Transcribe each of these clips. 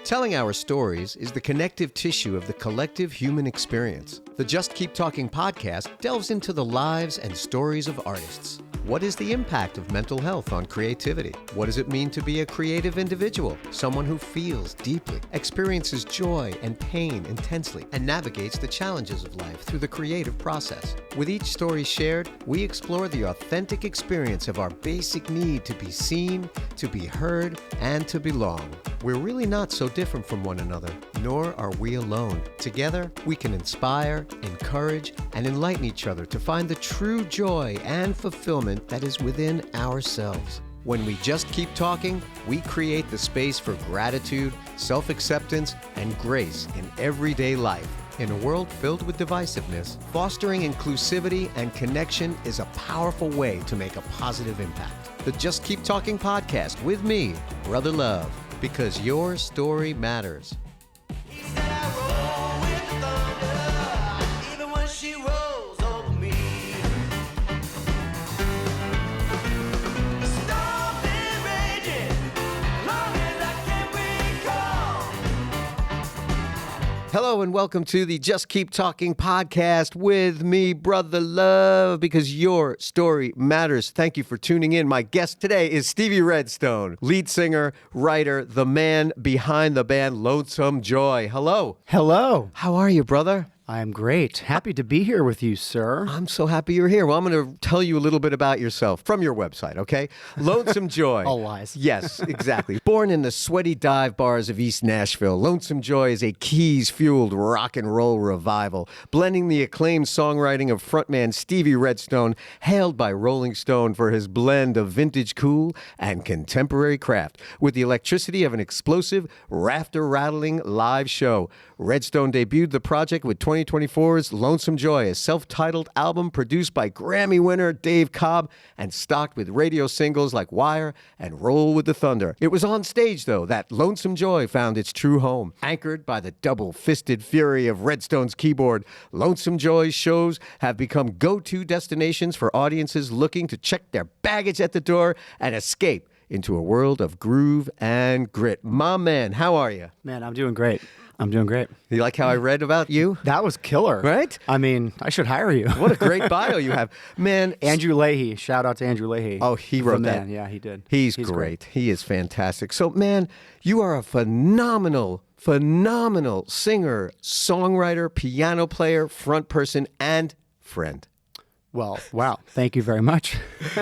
Telling our stories is the connective tissue of the collective human experience. The Just Keep Talking podcast delves into the lives and stories of artists. What is the impact of mental health on creativity? What does it mean to be a creative individual? Someone who feels deeply, experiences joy and pain intensely, and navigates the challenges of life through the creative process. With each story shared, we explore the authentic experience of our basic need to be seen, to be heard, and to belong. We're really not so different from one another, nor are we alone. Together, we can inspire, encourage, and enlighten each other to find the true joy and fulfillment that is within ourselves. When we just keep talking, we create the space for gratitude, self-acceptance, and grace in everyday life. In a world filled with divisiveness, fostering inclusivity and connection is a powerful way to make a positive impact. The Just Keep Talking podcast with me, Brother Love, because your story matters. Hello and welcome to the Just Keep Talking podcast with me, Brother Love, because your story matters. Thank you for tuning in. My guest today is Stevie Redstone, lead singer, writer, the man behind the band Lonesome Joy. Hello. Hello. How are you, brother? I'm great. Happy to be here with you, sir. I'm so happy you're here. Well, I'm going to tell you a little bit about yourself from your website, okay? Lonesome Joy. All lies. Yes, exactly. Born in the sweaty dive bars of East Nashville, Lonesome Joy is a keys-fueled rock and roll revival, blending the acclaimed songwriting of frontman Stevie Redstone, hailed by Rolling Stone for his blend of vintage cool and contemporary craft, with the electricity of an explosive, rafter-rattling live show. Redstone debuted the project with 2024's Lonesome Joy, a self-titled album produced by Grammy winner Dave Cobb and stocked with radio singles like Wire and Roll with the Thunder. It was on stage, though, that Lonesome Joy found its true home. Anchored by the double-fisted fury of Redstone's keyboard, Lonesome Joy's shows have become go-to destinations for audiences looking to check their baggage at the door and escape into a world of groove and grit. My man, how are you? Man, I'm doing great. I'm doing great. You like how I read about you? That was killer. Right? I mean, I should hire you. What a great bio you have. Man. Andrew Leahy. Shout out to Andrew Leahy. Oh, he wrote that. Man. Yeah, he did. He's great. He is fantastic. So, man, you are a phenomenal singer, songwriter, piano player, front person, and friend. Well, wow. Thank you very much.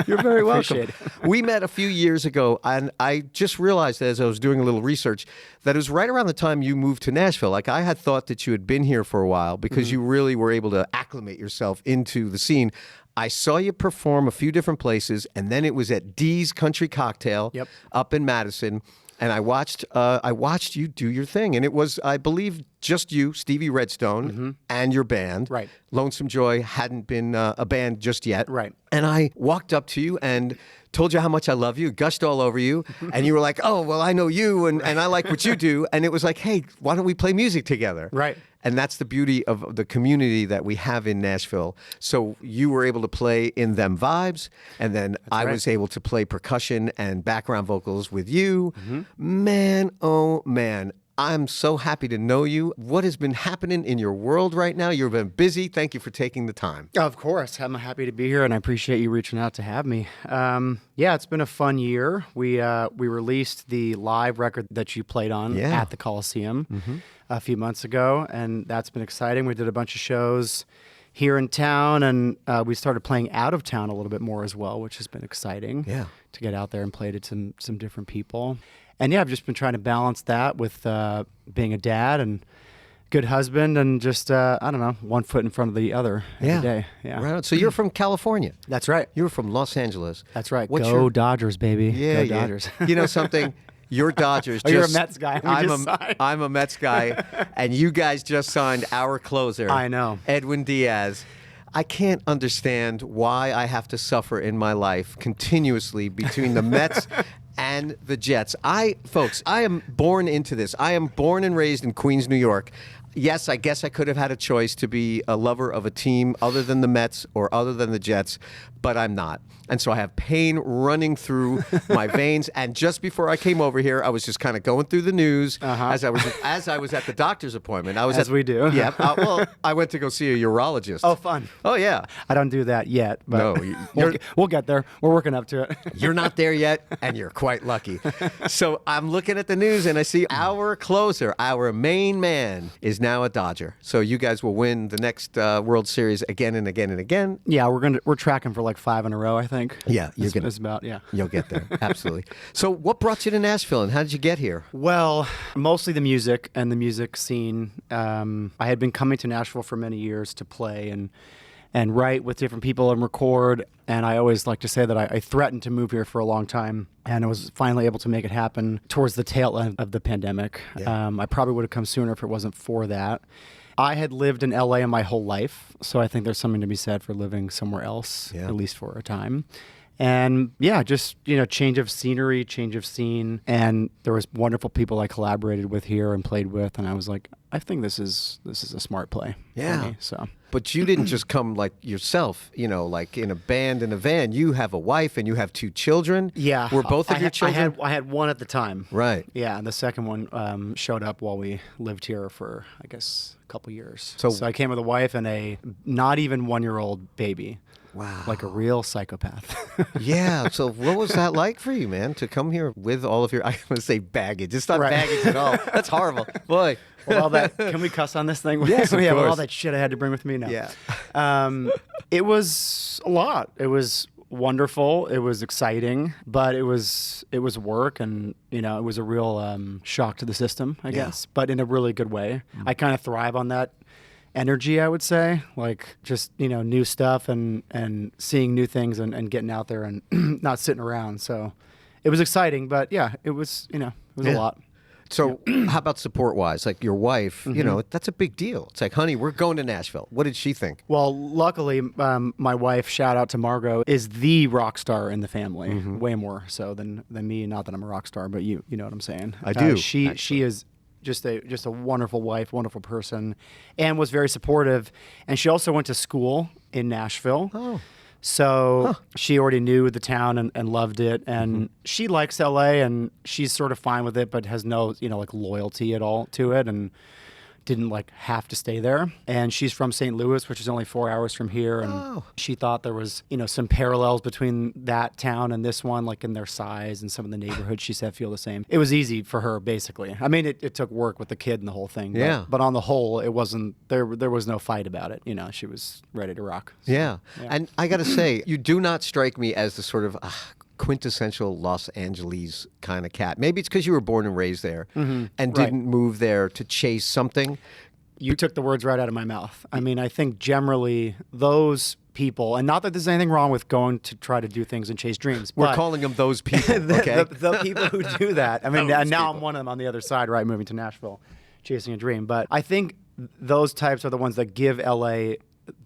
You're very welcome. Appreciate it. We met a few years ago, and I just realized as I was doing a little research that it was right around the time you moved to Nashville. Like, I had thought that you had been here for a while because you really were able to acclimate yourself into the scene. I saw you perform a few different places, and then it was at Dee's Country Cocktail up in Madison. And I watched you do your thing. And it was, I believe, just you, Stevie Redstone, and your band. Right. Lonesome Joy hadn't been a band just yet. Right. And I walked up to you and told you how much I love you, gushed all over you. And you were like, oh, well, I know you, and I like what you do. And it was like, hey, why don't we play music together? Right. And that's the beauty of the community that we have in Nashville. So you were able to play in them vibes, and then I was able to play percussion and background vocals with you. Man, oh man, I'm so happy to know you. What has been happening in your world right now? You've been busy. Thank you for taking the time. Of course. I'm happy to be here, and I appreciate you reaching out to have me. Yeah, it's been a fun year. We released the live record that you played on at the Coliseum a few months ago, and that's been exciting. We did a bunch of shows here in town, and we started playing out of town a little bit more as well, which has been exciting to get out there and play to some different people. And yeah, I've just been trying to balance that with being a dad and good husband and just, I don't know, one foot in front of the other every day. Yeah. Right on. So you're from California. That's right. You're from Los Angeles. That's right. Go Dodgers, baby. Yeah, Go Dodgers. You know something? Your Dodgers you're a Mets guy. I'm a Mets guy, and you guys just signed our closer. I know. Edwin Diaz. I can't understand why I have to suffer in my life continuously between the Mets and the Jets. Folks, I am born into this. I am born and raised in Queens, New York. Yes, I guess I could have had a choice to be a lover of a team other than the Mets or other than the Jets. but I'm not. And so I have pain running through my veins. And just before I came over here, I was just kind of going through the news as I was at the doctor's appointment. We do. Yeah. Well, I went to go see a urologist. Oh, fun. Oh, yeah. I don't do that yet, but we'll get there. We're working up to it. You're not there yet, and you're quite lucky. So I'm looking at the news, and I see our closer, our main man, is now a Dodger. So you guys will win the next World Series again and again and again. Yeah, we're tracking for like 5 in a row, I think. Yeah, it's about. You'll get there, absolutely. So what brought you to Nashville, and how did you get here? Well, mostly the music and the music scene. I had been coming to Nashville for many years to play and write with different people and record. And I always like to say that I threatened to move here for a long time, and I was finally able to make it happen towards the tail end of the pandemic. Yeah. I probably would have come sooner if it wasn't for that. I had lived in LA in my whole life, so I think there's something to be said for living somewhere else, at least for a time. And just, change of scenery, change of scene. And there was wonderful people I collaborated with here and played with. And I was like, I think this is a smart play. Yeah. For me, so. But you didn't just come like yourself, like in a band in a van. You have a wife and you have 2 children. Yeah. Were both of your children? I had one at the time. Right. Yeah. And the second one showed up while we lived here for, I guess, a couple years. So I came with a wife and a not even 1-year-old baby. Wow. Like a real psychopath. Yeah. So what was that like for you, man, to come here with all of your, I'm going to say baggage. It's not baggage at all. That's horrible. Boy. Well, can we cuss on this thing? Yes, of course. All that shit I had to bring with me now. Yeah. It was a lot. It was wonderful. It was exciting, but it was work, and it was a real shock to the system, I guess, but in a really good way. I kind of thrive on that energy, I would say, like just new stuff and seeing new things and getting out there and not sitting around. So it was exciting, but it was a lot. So how about support-wise? Like your wife, that's a big deal. It's like, honey, we're going to Nashville. What did she think? Well, luckily, my wife, shout out to Margot, is the rock star in the family, way more so than me. Not that I'm a rock star, but you know what I'm saying. I do. She is just a wonderful wife, wonderful person, and was very supportive. And she also went to school in Nashville. Oh. So she already knew the town and loved it. And she likes LA, and she's sort of fine with it, but has no, loyalty at all to it. And didn't have to stay there. And she's from St. Louis, which is only 4 hours from here. And she thought there was, some parallels between that town and this one, like in their size and some of the neighborhoods she said feel the same. It was easy for her, basically. I mean, it took work with the kid and the whole thing. But on the whole, it wasn't, there was no fight about it. She was ready to rock. So, yeah. And I got to say, you do not strike me as the sort of quintessential Los Angeles kind of cat. Maybe it's because you were born and raised there and didn't move there to chase something. You took the words right out of my mouth. I mean, I think generally those people, and not that there's anything wrong with going to try to do things and chase dreams. We're calling them those people, okay? the people who do that. I mean, now I'm one of them on the other side, right, moving to Nashville, chasing a dream. But I think those types are the ones that give LA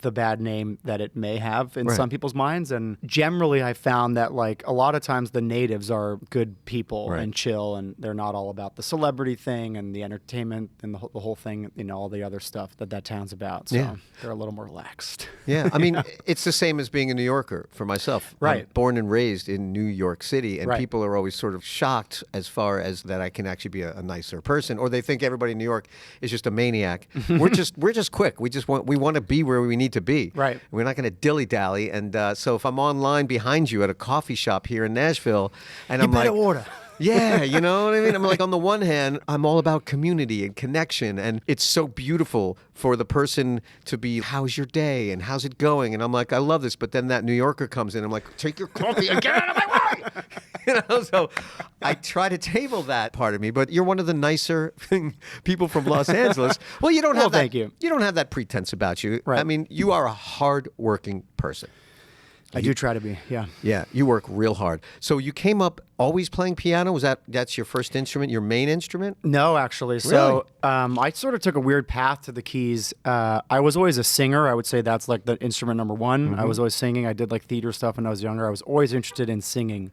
the bad name that it may have in some people's minds. And generally I found that a lot of times the natives are good people and chill, and they're not all about the celebrity thing and the entertainment and the whole thing, all the other stuff that town's about. So they're a little more relaxed. Yeah. I mean, it's the same as being a New Yorker for myself. Right. I'm born and raised in New York City, and people are always sort of shocked as far as that I can actually be a nicer person, or they think everybody in New York is just a maniac. We're just quick. We want to be where we need to be. Right. We're not going to dilly-dally. And so if I'm online behind you at a coffee shop here in Nashville, and I'm like, order. Yeah, you know what I mean? I'm like, on the one hand, I'm all about community and connection, and it's so beautiful for the person to be, how's your day and how's it going? And I'm like, I love this. But then that New Yorker comes in, I'm like, take your coffee and get out of my way! So I try to table that part of me, but you're one of the nicer people from Los Angeles. Well, you don't have that. Thank you. You don't have that pretense about you. Right. I mean, you are a hard-working person. I do try to be, yeah. Yeah, you work real hard. So you came up always playing piano? That's your first instrument, your main instrument? No, actually. Really? So I sort of took a weird path to the keys. I was always a singer. I would say that's like the instrument number one. I was always singing. I did like theater stuff when I was younger. I was always interested in singing.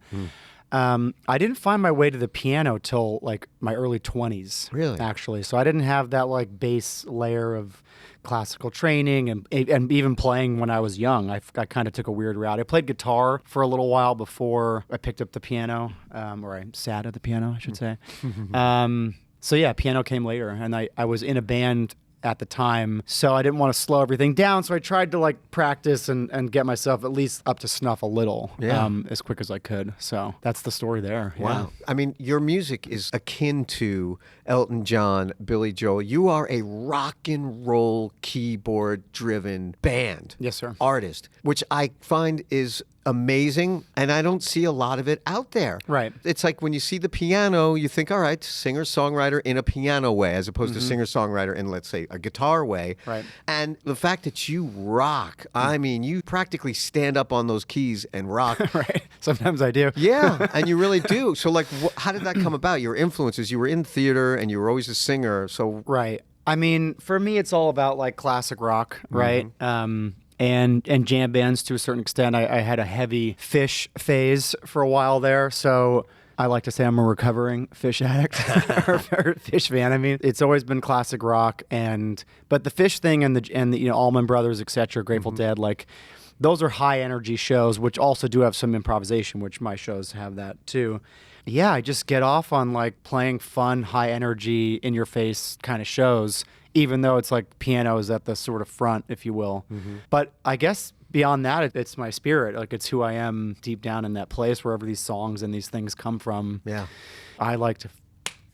I didn't find my way to the piano till like my early 20s. Really? Actually. So I didn't have that like base layer of classical training and even playing when I was young. I kind of took a weird route. I played guitar for a little while before I picked up the piano, or I sat at the piano, I should say. So yeah, piano came later, and I was in a band at the time, so I didn't want to slow everything down, so I tried to like practice and get myself at least up to snuff a little, as quick as I could. So that's the story there. Wow. Yeah. I mean, your music is akin to Elton John, Billy Joel. You are a rock and roll keyboard driven band. Yes, sir. Artist, which I find is amazing, and I don't see a lot of it out there. Right. It's like when you see the piano, you think, all right, singer-songwriter in a piano way, as opposed to singer-songwriter in, let's say, a guitar way. Right. And the fact that you rock, I mean, you practically stand up on those keys and rock. Right. Sometimes I do. Yeah, and you really do. So, like, how did that come about? Your influences, you were in theater, and you were always a singer, so... Right. I mean, for me, it's all about, like, classic rock, right? And jam bands to a certain extent. I had a heavy Fish phase for a while there, so I like to say I'm a recovering Fish addict or Fish fan. I mean, it's always been classic rock, but the Fish thing and the Allman Brothers, etc., Grateful Dead, like those are high energy shows, which also do have some improvisation, which my shows have that too. Yeah, I just get off on like playing fun, high energy, in your face kind of shows, even though it's like piano is at the sort of front, if you will. But I guess beyond that, it's my spirit. Like it's who I am deep down in that place, wherever these songs and these things come from. Yeah. I like to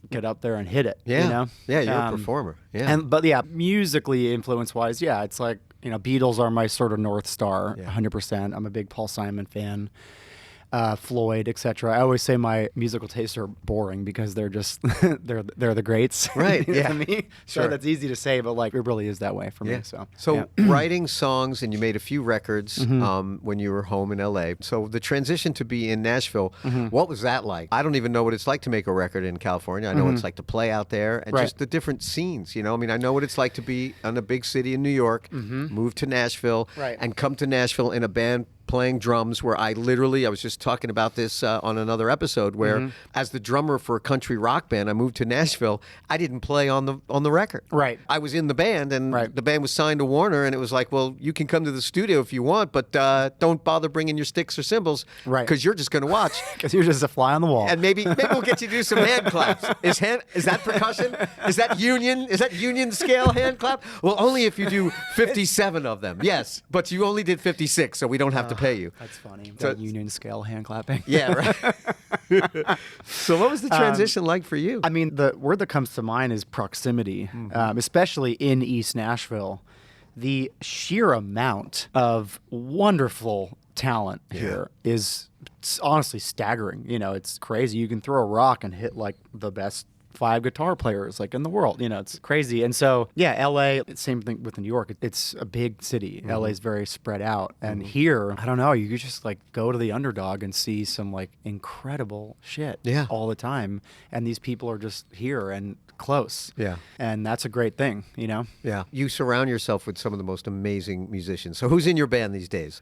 get up there and hit it. Yeah. You know? Yeah, you're a performer. Yeah. But yeah, musically influence wise, yeah, it's like, Beatles are my sort of North Star, 100%. I'm a big Paul Simon fan. Floyd, etc. I always say my musical tastes are boring because they're just they're the greats, right? Yeah, to me. Sure. So that's easy to say, but like it really is that way for me. So writing songs, and you made a few records when you were home in LA. So the transition to be in Nashville, what was that like? I don't even know what it's like to make a record in California. I know what it's like to play out there, and just the different scenes. I mean, I know what it's like to be in a big city in New York, move to Nashville, and come to Nashville in a band playing drums, where I was just talking about this on another episode, where as the drummer for a country rock band, I moved to Nashville. I didn't play on the record. Right. I was in the band, and the band was signed to Warner, and it was like, well, you can come to the studio if you want, but don't bother bringing your sticks or cymbals, because you're just going to watch. Because you're just a fly on the wall. And maybe we'll get you to do some hand claps. Is that percussion? Is that union scale hand clap? Well, only if you do 57 of them. Yes, but you only did 56, so we don't have to pay you. That's funny. So, union scale hand clapping. Yeah, right. So what was the transition like for you? I mean, the word that comes to mind is proximity, especially in East Nashville. The sheer amount of wonderful talent here is honestly staggering. It's crazy. You can throw a rock and hit like the best 5 guitar players like in the world. It's crazy. And so, yeah, LA, same thing with New York. It's a big city. LA is very spread out. And here, I don't know, you could just like go to the Underdog and see some like incredible shit all the time. And these people are just here and close. Yeah. And that's a great thing, Yeah. You surround yourself with some of the most amazing musicians. So who's in your band these days?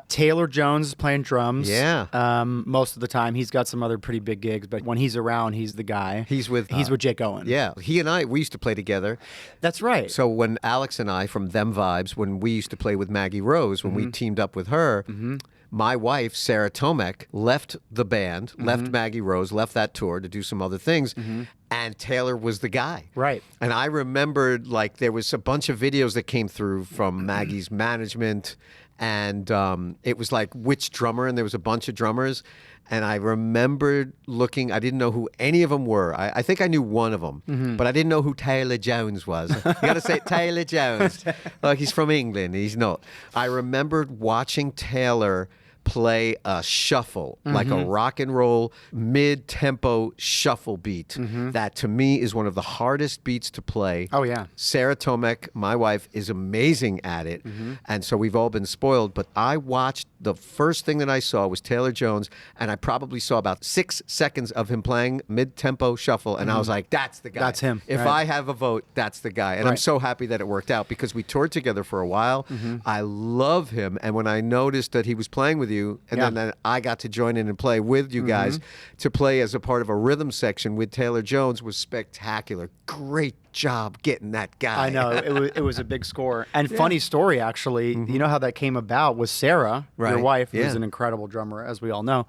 Taylor Jones is playing drums. Yeah. Most of the time. He's got some other pretty big gigs, but when he's around, he's the guy. He's with Jake Owen. Yeah. He and we used to play together. That's right. So when Alex and I from Them Vibes, when we used to play with Maggie Rose, when we teamed up with her, my wife, Sarah Tomek, left the band, left Maggie Rose, left that tour to do some other things. And Taylor was the guy. Right. And I remembered, like, there was a bunch of videos that came through from Maggie's management, and it was like, which drummer? And there was a bunch of drummers. And I remembered looking, I didn't know who any of them were. I think I knew one of them, but I didn't know who Taylor Jones was. You got to say Taylor Jones. Like, he's from England. He's not. I remembered watching Taylor play a shuffle, like a rock and roll mid-tempo shuffle beat. That to me is one of the hardest beats to play. Oh, yeah. Sarah Tomek, my wife, is amazing at it. And so we've all been spoiled. But I watched, the first thing that I saw was Taylor Jones, and I probably saw about 6 seconds of him playing mid-tempo shuffle, and I was like, that's the guy. That's him. If I have a vote, that's the guy. And I'm so happy that it worked out, because we toured together for a while. I love him. And when I noticed that he was playing with you, you, and then I got to join in and play with you guys. To play as a part of a rhythm section with Taylor Jones was spectacular. Great job getting that guy. I know, it was a big score. And funny story, actually, you know how that came about was Sarah, your wife, who's an incredible drummer, as we all know.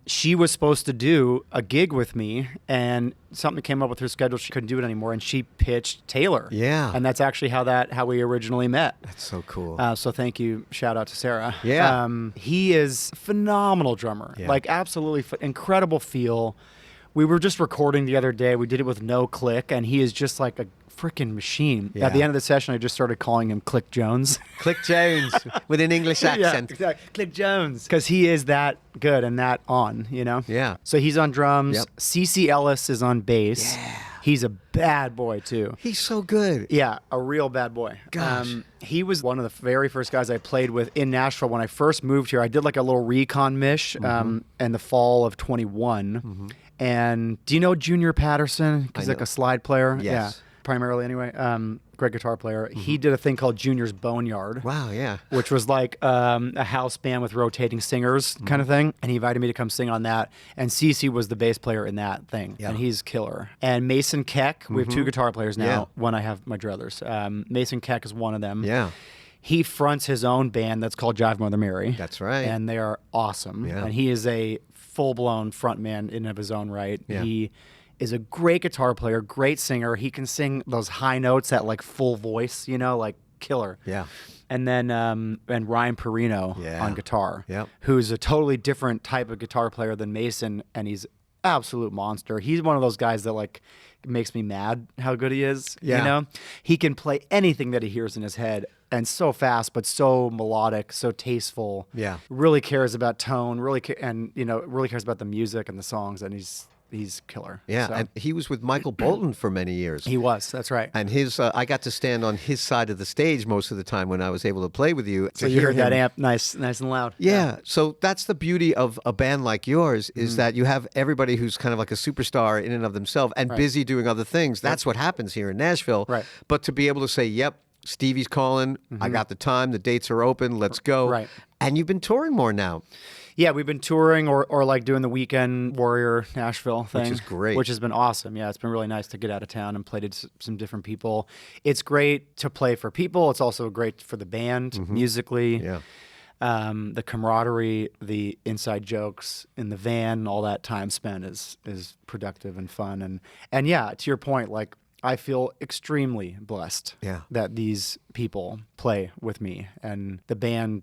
She was supposed to do a gig with me, and something came up with her schedule. She couldn't do it anymore, and she pitched Taylor. Yeah. And that's actually how we originally met. That's so cool. So thank you. Shout out to Sarah. Yeah. He is a phenomenal drummer. Yeah. Like, absolutely incredible feel. We were just recording the other day. We did it with no click, and he is just like a freaking machine. Yeah. At the end of the session, I just started calling him Click Jones. Click Jones with an English accent. Yeah, exactly. Click Jones. Because he is that good and that on, you know? Yeah. So he's on drums. Yep. CeCe Ellis is on bass. Yeah. He's a bad boy, too. He's so good. Yeah, a real bad boy. Gosh. He was one of the very first guys I played with in Nashville when I first moved here. I did like a little recon mish in the fall of 21. And do you know Junior Patterson? He's like a slide player. Yes. Yeah, primarily anyway. Great guitar player. He did a thing called Junior's Boneyard. Wow, yeah. Which was like a house band with rotating singers kind of thing. And he invited me to come sing on that. And CeCe was the bass player in that thing. Yeah. And he's killer. And Mason Keck, we have two guitar players now when I have my druthers. Mason Keck is one of them. Yeah. He fronts his own band that's called Jive Mother Mary. That's right. And they are awesome. Yeah. And he is a full-blown frontman in of his own right. Yeah. He is a great guitar player, great singer. He can sing those high notes at like full voice, you know, like killer. Yeah. And then and Ryan Perino on guitar, who's a totally different type of guitar player than Mason, and he's absolute monster. He's one of those guys that like makes me mad how good he is. Yeah. You know, he can play anything that he hears in his head, and so fast, but so melodic, so tasteful. Yeah, really cares about tone. Really, and you know, really cares about the music and the songs, and he's killer. Yeah, so. And he was with Michael Bolton for many years. He was, that's right. And his, I got to stand on his side of the stage most of the time when I was able to play with you. So you heard that amp nice and loud. Yeah, so that's the beauty of a band like yours is that you have everybody who's kind of like a superstar in and of themselves and busy doing other things. That's what happens here in Nashville. Right. But to be able to say, yep, Stevie's calling, I got the time, the dates are open, let's go. Right. And you've been touring more now. Yeah, we've been touring or like doing the weekend Warrior Nashville thing. Which is great. Which has been awesome. Yeah, it's been really nice to get out of town and play to some different people. It's great to play for people. It's also great for the band musically. Yeah. The camaraderie, the inside jokes in the van, all that time spent is productive and fun. And yeah, to your point, like I feel extremely blessed that these people play with me, and the band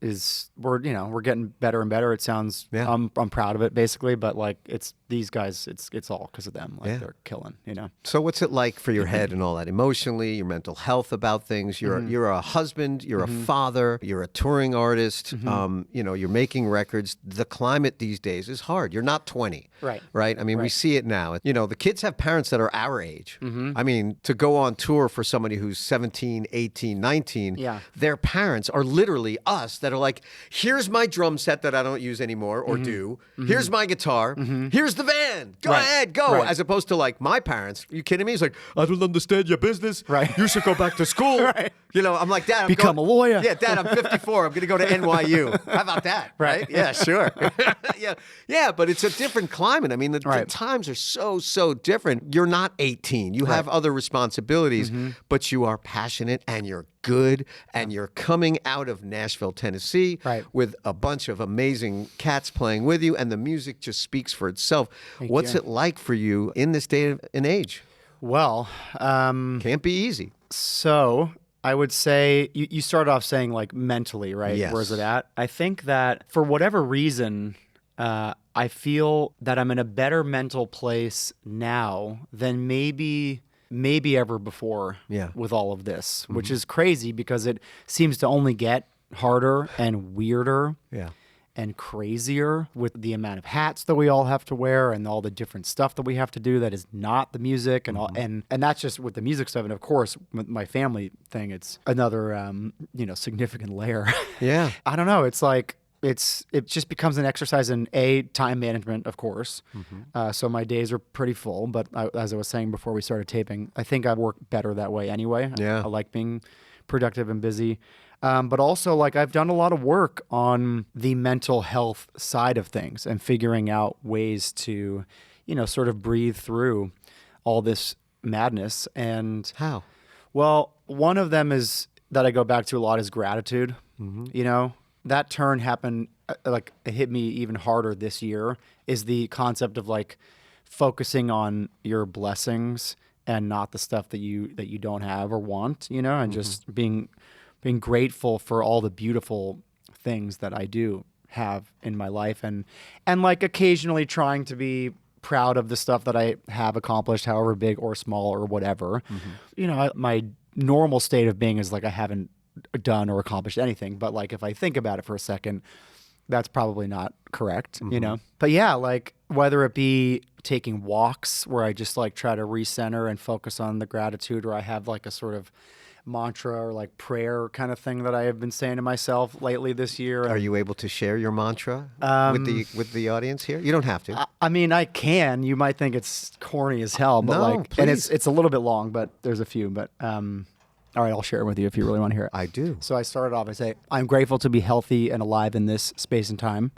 we're getting better and better. It sounds I'm proud of it basically, but like it's these guys, it's all because of them. Like they're killing, you know. So what's it like for your head and all that emotionally, your mental health about things? You're a husband, you're a father, you're a touring artist. You know, you're making records. The climate these days is hard. You're not 20, right? I mean, we see it now. You know, the kids have parents that are our age. I mean, to go on tour for somebody who's 17, 18, 19, their parents are literally us that are like, here's my drum set that I don't use anymore or do. Here's my guitar. Here's the van. Go ahead, go. As opposed to like my parents. Are you kidding me? He's like, I don't understand your business. Right. You should go back to school. You know, I'm like, Dad, become a lawyer. Yeah, Dad, I'm 54. I'm going to go to NYU. How about that? Right? Yeah, sure. Yeah, but it's a different climate. I mean, the times are so different. You're not 18. You have other responsibilities, but you are passionate and you're good, and you're coming out of Nashville, Tennessee with a bunch of amazing cats playing with you, and the music just speaks for itself. What's it like for you in this day and age? Well, can't be easy. So I would say you started off saying like mentally, right? Yes. Where's it at? I think that for whatever reason, I feel that I'm in a better mental place now than maybe ever before with all of this, which is crazy because it seems to only get harder and weirder and crazier with the amount of hats that we all have to wear and all the different stuff that we have to do that is not the music and all, and that's just with the music stuff. And of course, with my family thing, it's another, significant layer. Yeah. I don't know. It's like, it just becomes an exercise in time management, of course. So my days are pretty full, but as I was saying before we started taping, I think I work better that way anyway. I like being productive and busy. But also, like, I've done a lot of work on the mental health side of things and figuring out ways to, sort of breathe through all this madness. And how? Well, one of them is that I go back to a lot is gratitude. That turn happened, like, it hit me even harder this year, is the concept of, like, focusing on your blessings and not the stuff that you don't have or want, and just being grateful for all the beautiful things that I do have in my life, and like occasionally trying to be proud of the stuff that I have accomplished, however big or small or whatever. My normal state of being is like I haven't done or accomplished anything, but like if I think about it for a second, that's probably not correct, But yeah, like whether it be taking walks where I just like try to recenter and focus on the gratitude, or I have like a sort of mantra or like prayer kind of thing that I have been saying to myself lately this year. Are you able to share your mantra with the audience here? You don't have to. I mean, I can. You might think it's corny as hell, but No, and please. it's a little bit long, but there's a few. But all right, I'll share it with you if you really want to hear it. I do. So I started off, I say, I'm grateful to be healthy and alive in this space and time.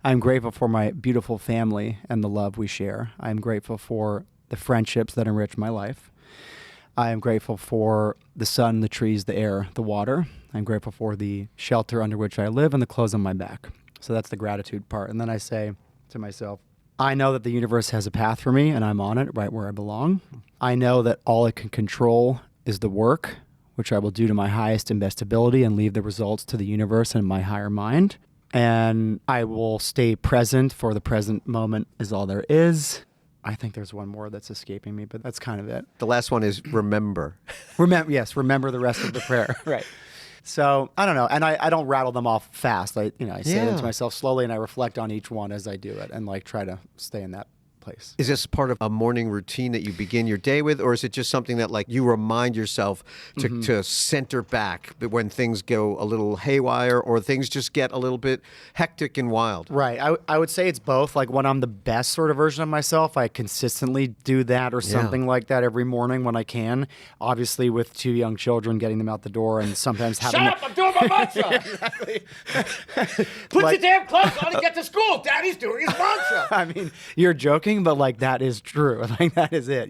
I'm grateful for my beautiful family and the love we share. I'm grateful for the friendships that enrich my life. I am grateful for the sun, the trees, the air, the water. I'm grateful for the shelter under which I live and the clothes on my back. So that's the gratitude part. And then I say to myself, I know that the universe has a path for me and I'm on it right where I belong. I know that all I can control is the work, which I will do to my highest and best ability and leave the results to the universe and my higher mind. And I will stay present, for the present moment is all there is. I think there's one more that's escaping me, but that's kind of it. The last one is remember. Remember the rest of the prayer. Right. So I don't know. And I don't rattle them off fast. I say them to myself slowly, and I reflect on each one as I do it and like try to stay in that place. Is this part of a morning routine that you begin your day with, or is it just something that like you remind yourself to center back when things go a little haywire or things just get a little bit hectic and wild? Right. I would say it's both. Like when I'm the best sort of version of myself, I consistently do that or something like that every morning when I can. Obviously with 2 young children, getting them out the door and sometimes having... Shut up! I'm doing my mantra! Exactly. Put your damn clothes on and get to school! Daddy's doing his mantra! I mean, you're joking, but like that is true. Like that is it,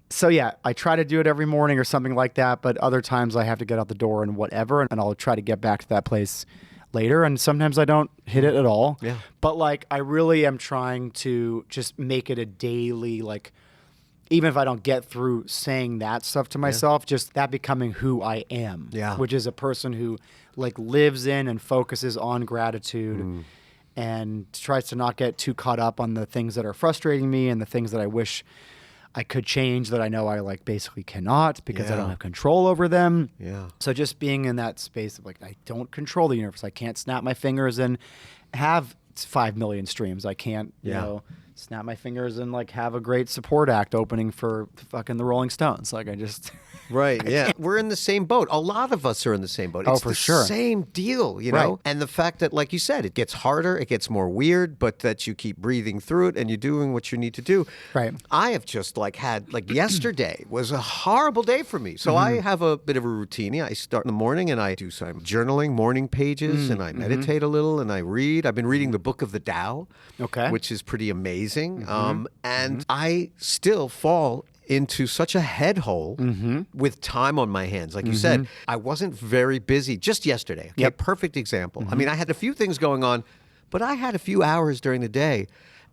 So yeah, I try to do it every morning or something like that, but other times I have to get out the door and whatever, and I'll try to get back to that place later, and sometimes I don't hit it at all. Yeah. But like I really am trying to just make it a daily, like, even if I don't get through saying that stuff to myself, just that becoming who I am. Yeah. Which is a person who like lives in and focuses on gratitude and tries to not get too caught up on the things that are frustrating me and the things that I wish I could change that I know I like basically cannot because I don't have control over them. Yeah. So just being in that space of like, I don't control the universe. I can't snap my fingers and have 5 million streams. I can't, snap my fingers and like have a great support act opening for fucking the Rolling Stones. Like I just... Right, yeah. We're in the same boat. A lot of us are in the same boat. It's for sure. Same deal, you know? Right. And the fact that, like you said, it gets harder, it gets more weird, but that you keep breathing through it and you're doing what you need to do. Right. I have just had yesterday was a horrible day for me. So I have a bit of a routine. I start in the morning and I do some journaling, morning pages, and I meditate a little and I read. I've been reading the Book of the Tao, which is pretty amazing. And I still fall into such a head hole with time on my hands. Like you said, I wasn't very busy just yesterday. Okay, perfect example. I mean, I had a few things going on, but I had a few hours during the day,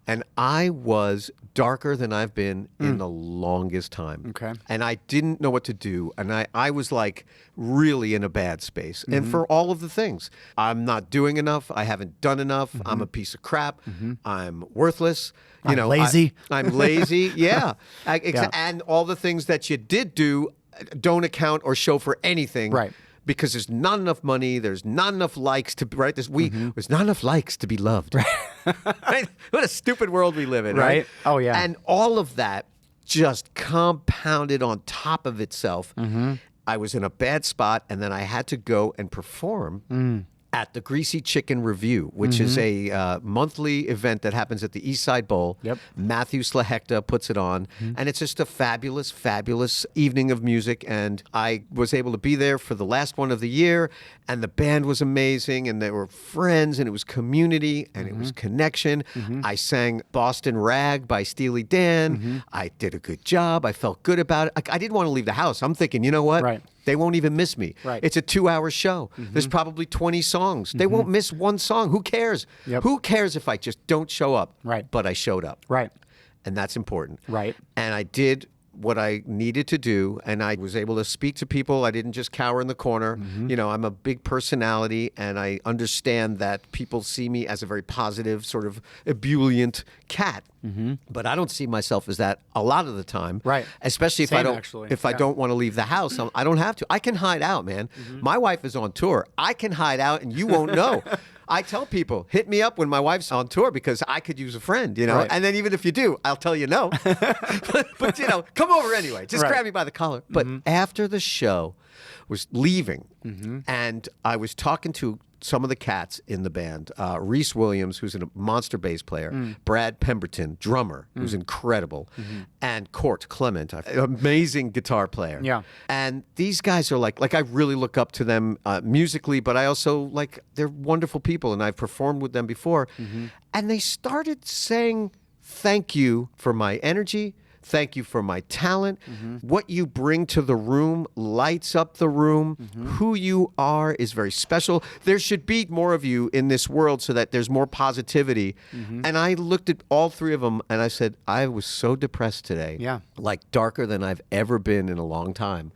and I was darker than I've been in the longest time. Okay. And I didn't know what to do, and I was like really in a bad space. And for all of the things, I'm not doing enough. I haven't done enough. I'm a piece of crap. I'm worthless. I'm lazy. I'm lazy. Yeah. And all the things that you did do don't account or show for anything. Right. Because there's not enough money, there's not enough likes to there's not enough likes to be loved. Right? What a stupid world we live in, right? Oh yeah. And all of that just compounded on top of itself. I was in a bad spot, and then I had to go and perform at the Greasy Chicken Review, which is a monthly event that happens at the East Side Bowl. Yep. Matthew Slahekta puts it on, and it's just a fabulous, fabulous evening of music. And I was able to be there for the last one of the year, and the band was amazing, and there were friends, and it was community, and it was connection. I sang Boston Rag by Steely Dan. I did a good job. I felt good about it. I didn't want to leave the house. I'm thinking, you know what? Right. They won't even miss me. Right. It's a 2-hour show. There's probably 20 songs. They won't miss one song. Who cares? Yep. Who cares if I just don't show up? Right. But I showed up. Right. And that's important. Right. And I did what I needed to do, and I was able to speak to people. I didn't just cower in the corner. You know, I'm a big personality, and I understand that people see me as a very positive, sort of ebullient cat. But I don't see myself as that a lot of the time. Right. Especially if Same, I don't actually. if I don't want to leave the house. I don't have to. I can hide out, man. My wife is on tour. I can hide out, and you won't know. I tell people, hit me up when my wife's on tour because I could use a friend, you know? Right. And then even if you do, I'll tell you no. but, you know, come over anyway. Just grab me by the collar. But after the show was leaving, and I was talking to some of the cats in the band, Reese Williams, who's a monster bass player, Brad Pemberton, drummer, who's incredible, and Court Clement, amazing guitar player. Yeah. And these guys are like I really look up to them musically, but I also they're wonderful people, and I've performed with them before. And they started saying, thank you for my energy. Thank you for my talent. What you bring to the room lights up the room. Who you are is very special. There should be more of you in this world so that there's more positivity. And I looked at all three of them and I said, I was so depressed today. Yeah. Like darker than I've ever been in a long time.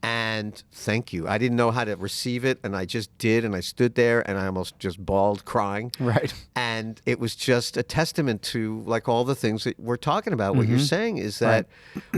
And thank you. I didn't know how to receive it, and I just did, and I stood there, and I almost just bawled crying. Right. And it was just a testament to, like, all the things that we're talking about. What you're saying is that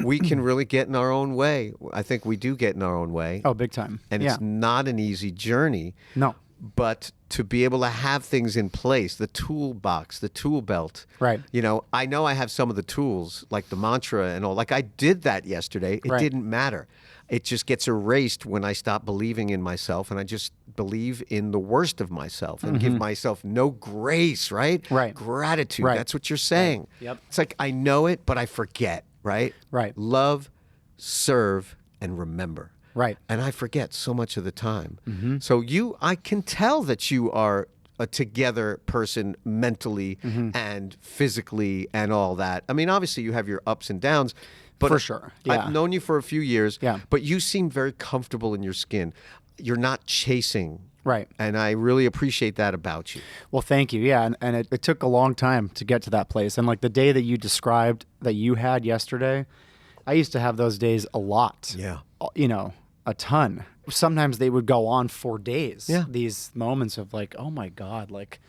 we can really get in our own way. I think we do get in our own way. Oh, big time. And yeah. it's not an easy journey. No. But to be able to have things in place, the toolbox, the tool belt. Right. You know I have some of the tools, like the mantra and all. Like, I did that yesterday. It didn't matter. It just gets erased when I stop believing in myself, and I just believe in the worst of myself and give myself no grace, right? Right. Gratitude. Right. That's what you're saying. Right. Yep. It's like I know it, but I forget, right? Right. Love, serve, and remember. Right. And I forget so much of the time. So I can tell that you are a together person mentally and physically and all that. I mean, obviously you have your ups and downs. But for sure. Yeah. I've known you for a few years, Yeah. but you seem very comfortable in your skin. You're not chasing. Right. And I really appreciate that about you. Well, thank you. Yeah. And it took a long time to get to that place. And like the day that you described that you had yesterday, I used to have those days a lot. Yeah. You know, a ton. Sometimes they would go on for days. Yeah. These moments of like, oh my God, like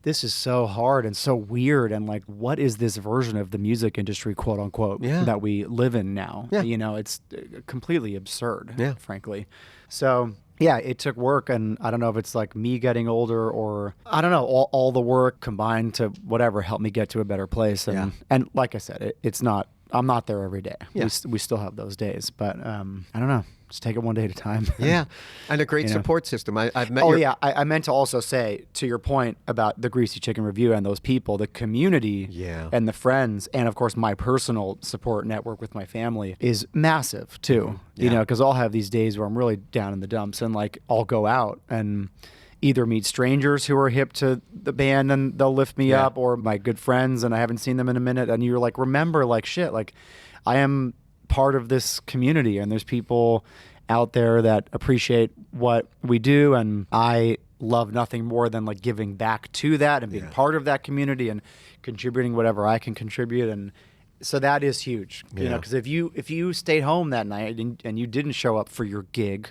this is so hard and so weird. And like, what is this version of the music industry, quote unquote, that we live in now? Yeah. You know, it's completely absurd, frankly. So yeah, it took work, and I don't know if it's like me getting older or I don't know, all the work combined to whatever helped me get to a better place. And like I said, it's not, I'm not there every day. Yeah. We still have those days, but I don't know. Just take it one day at a time. Yeah. And a great support system. I've met I meant to also say, to your point about the Greasy Chicken Review and those people, the community and the friends, and of course my personal support network with my family is massive too. You know, because I'll have these days where I'm really down in the dumps, and like I'll go out and either meet strangers who are hip to the band and they'll lift me up, or my good friends and I haven't seen them in a minute, and you're like, remember, like, shit, like I am part of this community, and there's people out there that appreciate what we do, and I love nothing more than like giving back to that and being part of that community and contributing whatever I can contribute. And so that is huge, you know, because if you stayed home that night and you didn't show up for your gig,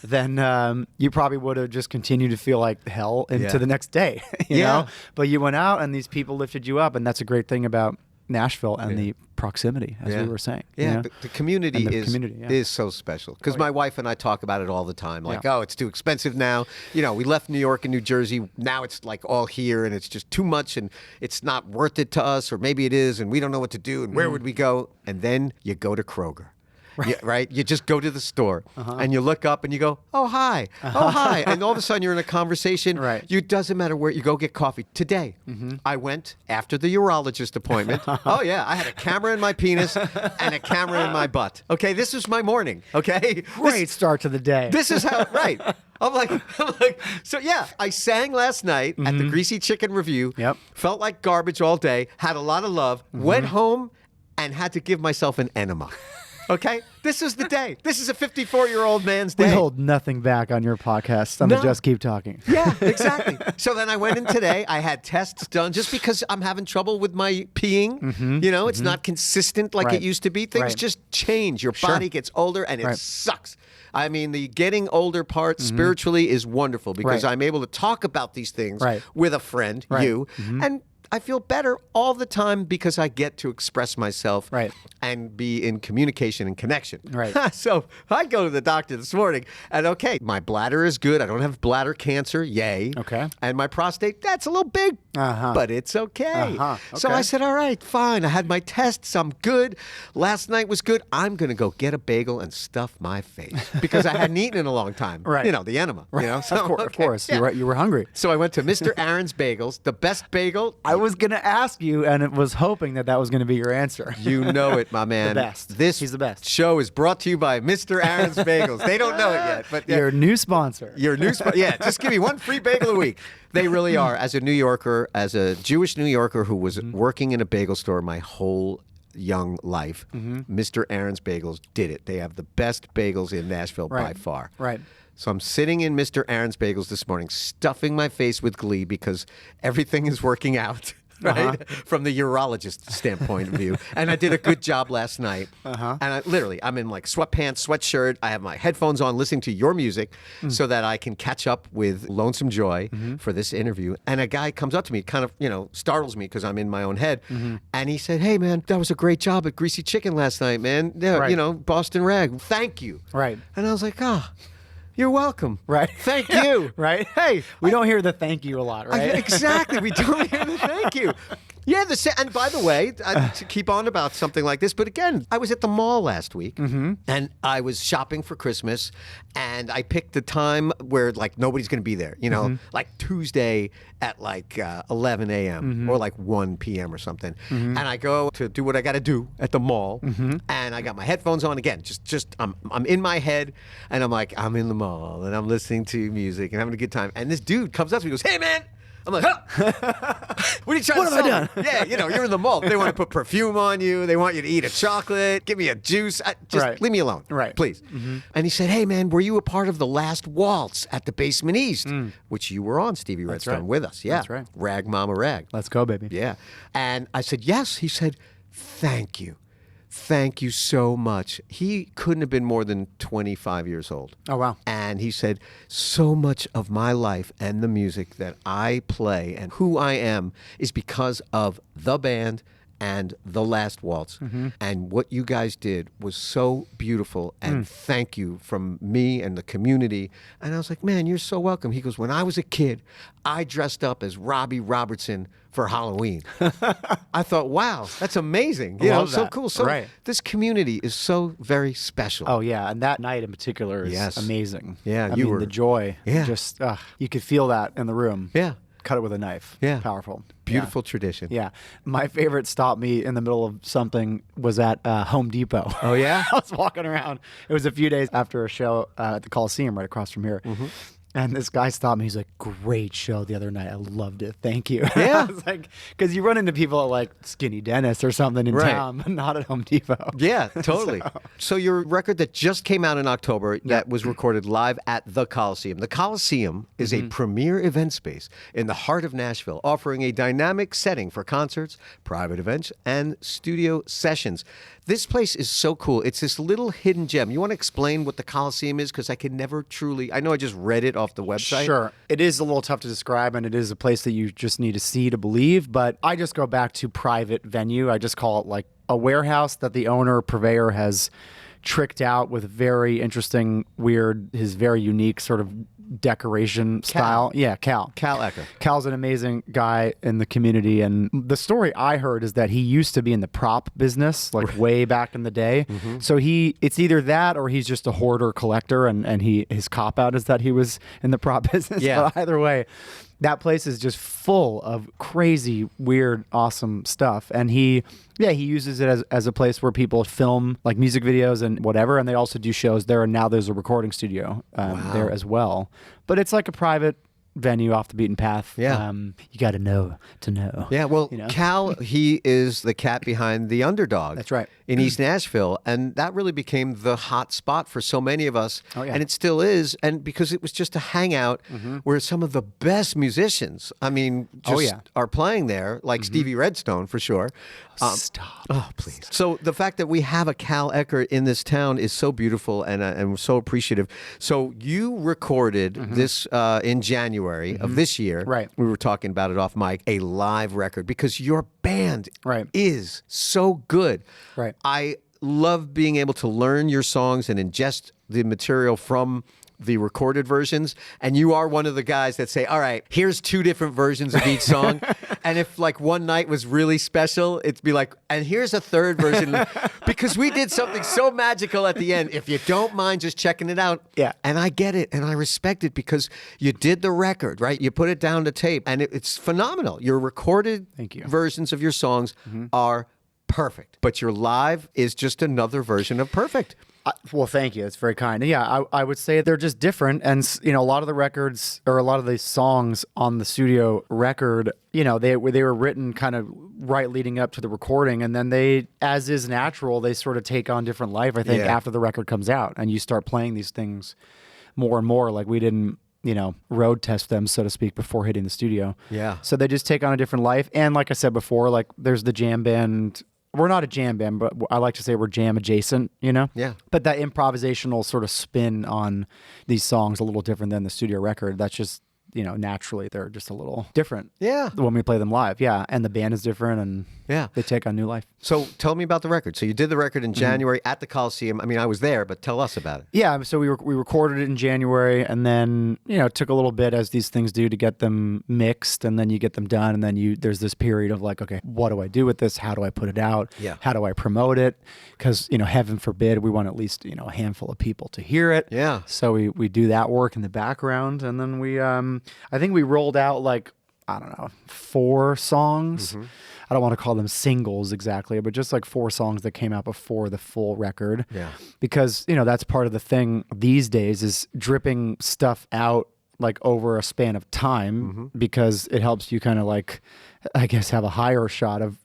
then you probably would have just continued to feel like hell into the next day, you know? But you went out and these people lifted you up, and that's a great thing about Nashville and the proximity, as we were saying. Yeah, you know? the community is so special. Because my wife and I talk about it all the time. Like, oh, it's too expensive now. You know, we left New York and New Jersey. Now it's like all here, and it's just too much, and it's not worth it to us, or maybe it is, and we don't know what to do, and where would we go? And then you go to Kroger. right? You just go to the store and you look up and you go, oh, hi. Oh, hi. And all of a sudden you're in a conversation. Right. It doesn't matter where you go get coffee. Today, I went after the urologist appointment. Oh, yeah. I had a camera in my penis and a camera in my butt. Okay. This is my morning. Okay. Great start to the day. This is how, right. I'm like, so yeah, I sang last night at the Greasy Chicken Review. Yep. Felt like garbage all day, had a lot of love, went home and had to give myself an enema. Okay? This is the day. This is a 54-year-old man's day. We hold nothing back on your podcast on the Just Keep Talking. Yeah, exactly. So then I went in today. I had tests done just because I'm having trouble with my peeing. You know, it's not consistent like it used to be. Things just change. Your body gets older and it sucks. I mean, the getting older part spiritually is wonderful because I'm able to talk about these things with a friend, you, and I feel better all the time because I get to express myself and be in communication and connection. Right. So I go to the doctor this morning and okay, my bladder is good. I don't have bladder cancer. Yay. Okay. And my prostate, that's a little big, but it's okay. Okay. So I said, all right, fine. I had my tests. I'm good. Last night was good. I'm going to go get a bagel and stuff my face because I hadn't eaten in a long time. Right. You know, the enema. You know? So, of course. Yeah. You were hungry. So I went to Mr. Aaron's Bagels, the best bagel. I was going to ask you, and it was hoping that was going to be your answer. You know it, my man. The best. He's the best. Show is brought to you by Mr. Aaron's Bagels. They don't know it yet, but your new sponsor. Your new sponsor. Yeah, just give me one free bagel a week. They really are. As a New Yorker, as a Jewish New Yorker who was working in a bagel store my whole young life, Mr. Aaron's Bagels did it. They have the best bagels in Nashville by far. Right. So I'm sitting in Mr. Aaron's Bagels this morning, stuffing my face with glee because everything is working out. Right? From the urologist standpoint of view. And I did a good job last night. And I'm in like sweatpants, sweatshirt. I have my headphones on listening to your music so that I can catch up with Lonesome Joy for this interview. And a guy comes up to me, kind of, startles me because I'm in my own head. And he said, hey, man, that was a great job at Greasy Chicken last night, man. Yeah, Boston Rag. Thank you. Right. And I was like, you're welcome. Right. Thank you. Right. Hey. We don't hear the thank you a lot, right? Exactly. We don't hear the thank you. Yeah. And by the way, to keep on about something like this, but again, I was at the mall last week and I was shopping for Christmas and I picked the time where like nobody's going to be there, like Tuesday at like 11 a.m. or like 1 p.m. or something. And I go to do what I got to do at the mall and I got my headphones on again. I'm in my head and I'm like, I'm in the mall and I'm listening to music and having a good time. And this dude comes up to me and goes, hey, man. I'm like, what are you trying to sell? What have I done? Yeah, you're in the mall. They want to put perfume on you. They want you to eat a chocolate. Give me a juice. Just leave me alone, please. And he said, hey, man, were you a part of the last waltz at the Basement East, which you were on, Stevie Redstone, with us? Yeah. That's right. Rag Mama Rag. Let's go, baby. Yeah. And I said, yes. He said, thank you. Thank you so much. He couldn't have been more than 25 years old. Oh, wow. And he said, so much of my life and the music that I play and who I am is because of the band and The Last Waltz. And what you guys did was so beautiful. And thank you from me and the community. And I was like, man, you're so welcome. He goes, when I was a kid, I dressed up as Robbie Robertson for Halloween. I thought, wow, that's amazing. So cool. So this community is so very special. Oh, yeah. And that night in particular is amazing. Yeah. I mean, the joy. Yeah. Just, you could feel that in the room. Yeah. Cut it with a knife. Yeah. Powerful. Beautiful tradition. Yeah. My favorite stop me in the middle of something was at Home Depot. Oh, yeah? I was walking around. It was a few days after a show at the Coliseum right across from here. And this guy stopped me. He's like, great show the other night. I loved it. Thank you. Yeah. I was like, because you run into people at like Skinny Dennis or something in town, but not at Home Depot. Yeah, totally. So your record that just came out in October that was recorded live at the Coliseum. The Coliseum is a premier event space in the heart of Nashville, offering a dynamic setting for concerts, private events, and studio sessions. This place is so cool. It's this little hidden gem. You want to explain what the Coliseum is? Because I can never truly... I know I just read it off the website. Sure. It is a little tough to describe, and it is a place that you just need to see to believe, but I just go back to private venue. I just call it like a warehouse that the owner, purveyor has tricked out with very interesting, weird, his very unique sort of decoration style. Yeah, Cal Ecker. Cal's an amazing guy in the community, and the story I heard is that he used to be in the prop business, like way back in the day. So it's either that or he's just a hoarder collector, and his cop out is that he was in the prop business. Yeah. But either way, that place is just full of crazy, weird, awesome stuff. And he uses it as a place where people film like music videos and whatever. And they also do shows there. And now there's a recording studio there as well. But it's like a private venue off the beaten path. Yeah. You got to know to know. Yeah, well, Cal, he is the cat behind the Underdog. That's right. In East Nashville. And that really became the hot spot for so many of us. Oh, yeah. And it still is. And because it was just a hangout where some of the best musicians, I mean, just are playing there, like Stevie Redstone for sure. Stop. Oh, please. So the fact that we have a Cal Ecker in this town is so beautiful, and we're so appreciative. So you recorded this in January of this year. Right. We were talking about it off mic, a live record, because your band is so good. Right. I love being able to learn your songs and ingest the material from the recorded versions, and you are one of the guys that say, all right, here's 2 different versions of each song. And if like one night was really special, it'd be like, and here's a 3rd version, because we did something so magical at the end. If you don't mind just checking it out. Yeah. And I get it, and I respect it, because you did the record, right? You put it down to tape, and it's phenomenal. Your recorded versions of your songs are perfect, but your live is just another version of perfect. Well, thank you. That's very kind. Yeah, I would say they're just different. And, a lot of the records or a lot of the songs on the studio record, they were written kind of right leading up to the recording. And then they, as is natural, they sort of take on different life, I think, after the record comes out. And you start playing these things more and more. Like we didn't, road test them, so to speak, before hitting the studio. Yeah. So they just take on a different life. And like I said before, like there's the jam band. We're not a jam band, but I like to say we're jam adjacent, Yeah. But that improvisational sort of spin on these songs a little different than the studio record. That's just, naturally they're just a little different. Yeah. When we play them live. Yeah. And the band is different, and they take on new life. So tell me about the record. So you did the record in January at the Coliseum. I mean, I was there, but tell us about it. Yeah. So we recorded it in January, and then, it took a little bit, as these things do, to get them mixed, and then you get them done. And then there's this period of like, okay, what do I do with this? How do I put it out? Yeah. How do I promote it? Because, heaven forbid, we want at least, a handful of people to hear it. Yeah. So we do that work in the background. And then I think we rolled out like, I don't know, 4 songs. I don't want to call them singles exactly, but just like 4 songs that came out before the full record. Yeah. Because, that's part of the thing these days is dripping stuff out like over a span of time, because it helps you kind of like, I guess, have a higher shot of,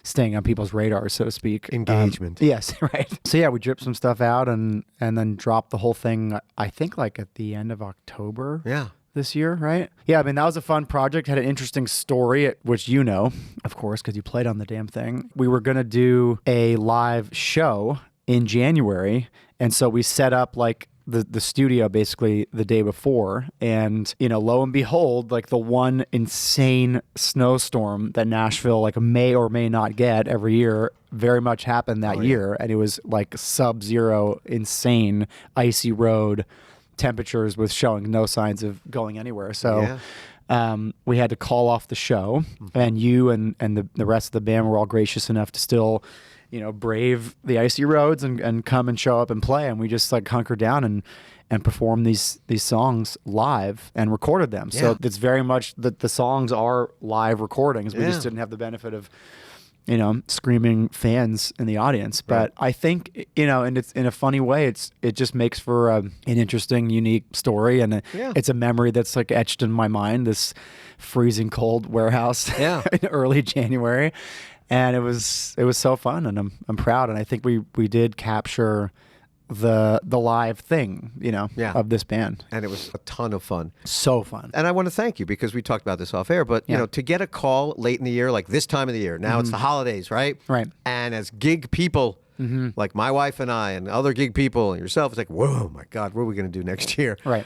staying on people's radars, so to speak. Engagement. Yes, right. So yeah, we dripped some stuff out and then dropped the whole thing, I think like at the end of October. Yeah. This year, right? Yeah, I mean, that was a fun project. Had an interesting story, which of course, because you played on the damn thing. We were going to do a live show in January, and so we set up like the studio basically the day before, and lo and behold, like the one insane snowstorm that Nashville like may or may not get every year very much happened that year, and it was like sub-zero, insane, icy road temperatures with showing no signs of going anywhere. So we had to call off the show, and you and the rest of the band were all gracious enough to still, brave the icy roads and come and show up and play. And we just like hunkered down and performed these songs live and recorded them. Yeah. So it's very much that the songs are live recordings. We just didn't have the benefit of, screaming fans in the audience. But I think, and it's in a funny way, it just makes for an interesting, unique story. And it's a memory that's like etched in my mind, this freezing cold warehouse in early January. And it was so fun, and I'm proud. And I think we did capture the live thing, of this band. And it was a ton of fun. So fun. And I want to thank you, because we talked about this off air, but to get a call late in the year, like this time of the year, now it's the holidays, right? Right. And as gig people, like my wife and I and other gig people and yourself, it's like, whoa, my God, what are we going to do next year? Right.